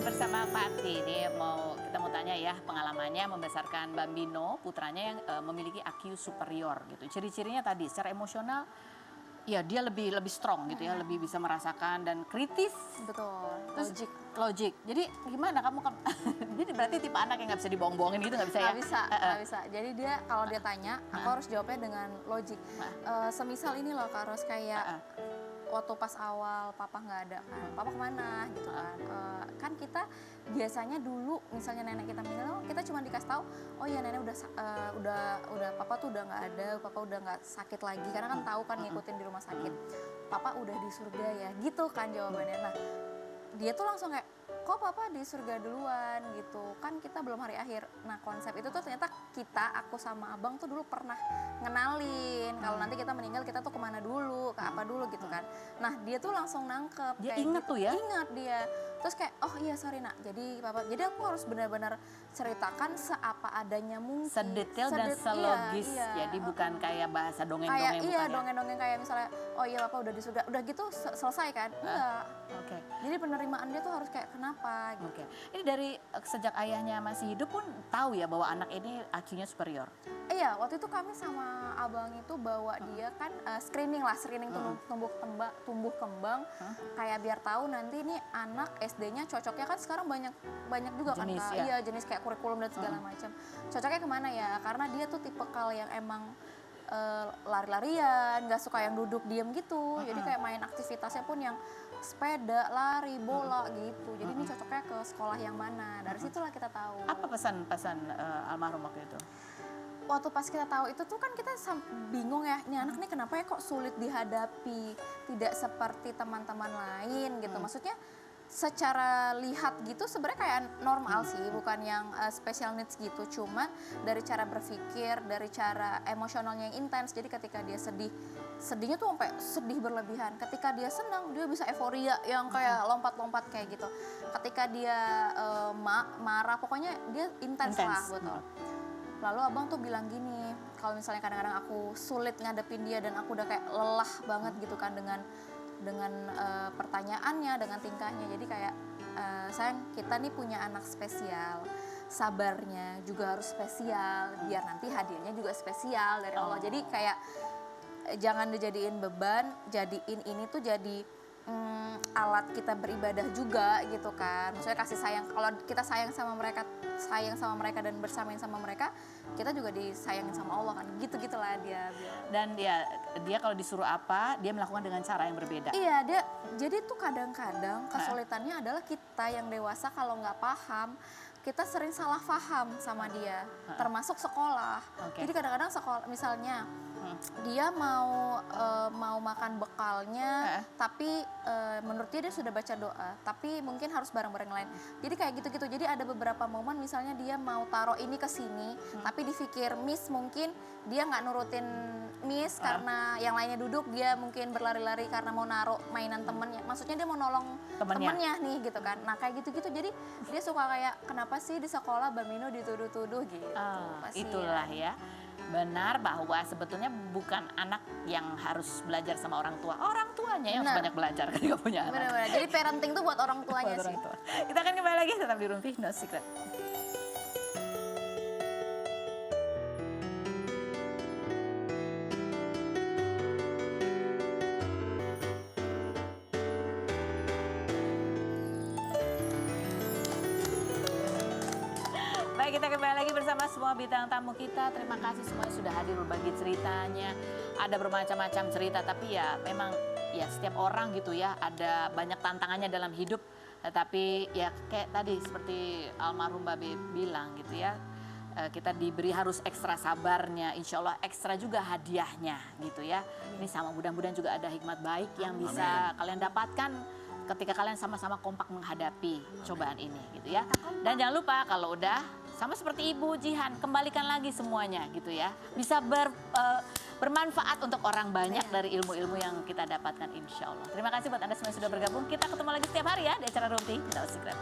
bersama Fatih. Ini kita mau tanya ya pengalamannya membesarkan Bambino, putranya yang memiliki IQ superior gitu. Ciri-cirinya tadi secara emosional, ya dia lebih strong gitu ya, lebih bisa merasakan dan kritis. Betul. Terus logik. Jadi gimana kamu? Jadi berarti tipe anak yang nggak bisa dibohong-bohongin gitu nggak bisa ya? Nggak bisa. Jadi dia kalau dia tanya, aku harus jawabnya dengan logik. Semisal ini loh Kak Ros, kayak waktu pas awal papa nggak ada kan, papa kemana gitu kan. Kan kita biasanya dulu misalnya nenek kita meninggal, kita cuma dikasih tahu, oh ya nenek udah papa tuh udah nggak ada, papa udah nggak sakit lagi, karena kan tahu kan ngikutin di rumah sakit, papa udah di surga ya, gitu kan jawabannya. Nah dia tuh langsung kayak, kok papa di surga duluan gitu, kan kita belum hari akhir. Nah konsep itu tuh ternyata aku sama abang tuh dulu pernah ngenalin kalau nanti kita meninggal kita tuh kemana dulu, ke apa dulu gitu kan. Nah dia tuh langsung nangkep. Dia kayak inget gitu. tuh ya? Ingat dia. Terus kayak, oh iya sorry nak, jadi papa, jadi aku harus benar-benar ceritakan seapa adanya mungkin. Sedetail dan selogis, iya. jadi bukan kayak bahasa dongeng-dongeng. Iya dongeng-dongeng kayak misalnya, oh iya papa udah di surga, udah gitu selesai kan? Enggak. Oke. Jadi penerimaan dia tuh harus kayak kenapa gitu. Oke. Ini dari sejak ayahnya masih hidup pun tahu ya bahwa anak ini IQ-nya superior. Iya, waktu itu kami sama abang itu bawa dia kan screening tumbuh kembang, kayak biar tahu nanti ini anak SD-nya cocoknya kan sekarang banyak juga Jenis, kan Kak. ya? Iya, jenis kayak kurikulum dan segala macam. Cocoknya kemana ya? Karena dia tuh tipikal yang emang lari-larian, nggak suka yang duduk diem gitu. Jadi kayak main aktivitasnya pun yang sepeda, lari, bola gitu. Jadi ini cocoknya ke sekolah yang mana. Dari situlah kita tahu. Apa pesan-pesan almarhum waktu itu? Waktu pas kita tahu itu tuh kan kita bingung ya, ini anak nih kenapa ya kok sulit dihadapi, tidak seperti teman-teman lain gitu. Maksudnya secara lihat gitu sebenarnya kayak normal sih, bukan yang special needs gitu. Cuma dari cara berpikir, dari cara emosionalnya yang intens. Jadi ketika dia sedih, sedihnya tuh sampai sedih berlebihan. Ketika dia senang, dia bisa euforia yang kayak lompat-lompat kayak gitu. Ketika dia marah, pokoknya dia intens lah, betul. Lalu abang tuh bilang gini, kalau misalnya kadang-kadang aku sulit ngadepin dia dan aku udah kayak lelah banget gitu kan dengan pertanyaannya, dengan tingkahnya. Jadi kayak, sayang kita nih punya anak spesial, sabarnya juga harus spesial, biar nanti hadiahnya juga spesial dari Allah. Jadi kayak jangan dijadiin beban, jadiin ini tuh jadi alat kita beribadah juga gitu kan. Maksudnya kasih sayang, kalau kita sayang sama mereka dan bersamain sama mereka, kita juga disayangin sama Allah kan. Gitu-gitulah dia. Dan dia kalau disuruh apa, dia melakukan dengan cara yang berbeda. Iya, jadi tuh kadang-kadang kesulitannya adalah kita yang dewasa kalau nggak paham, kita sering salah paham sama dia, termasuk sekolah. Jadi kadang-kadang sekolah misalnya dia mau makan bekalnya, tapi menurut dia sudah baca doa, tapi mungkin harus bareng-bareng lain. Jadi kayak gitu-gitu. Jadi ada beberapa momen misalnya dia mau taruh ini ke sini, tapi dipikir miss, mungkin dia nggak nurutin miss karena yang lainnya duduk, dia mungkin berlari-lari karena mau naruh mainan temennya. Maksudnya dia mau nolong temennya nih gitu kan. Nah kayak gitu-gitu. Jadi dia suka kayak, kenapa sih di sekolah Bambino dituduh-tuduh gitu. Itulah ya. Benar bahwa sebetulnya bukan anak yang harus belajar sama orang tua. Orang tuanya yang harus banyak belajar ketika punya anak. Benar-benar. Jadi parenting tuh buat orang tuanya sih. Kita akan kembali lagi tetap di Rumpi No Secret. Baik, kita kembali lagi bersama semua bintang tamu kita. Terima kasih semuanya sudah hadir berbagi ceritanya. Ada bermacam-macam cerita, tapi ya memang ya setiap orang gitu ya ada banyak tantangannya dalam hidup. Tetapi ya kayak tadi seperti almarhum Babe bilang gitu ya, kita diberi harus ekstra sabarnya, insya Allah ekstra juga hadiahnya gitu ya. Ini sama, mudah-mudahan juga ada hikmat baik yang bisa kalian dapatkan ketika kalian sama-sama kompak menghadapi cobaan ini gitu ya. Dan jangan lupa kalau udah sama seperti Ibu Jihan, kembalikan lagi semuanya gitu ya. Bisa bermanfaat untuk orang banyak dari ilmu-ilmu yang kita dapatkan insya Allah. Terima kasih buat Anda semua yang sudah bergabung. Kita ketemu lagi setiap hari ya di acara Rumpi No Secret.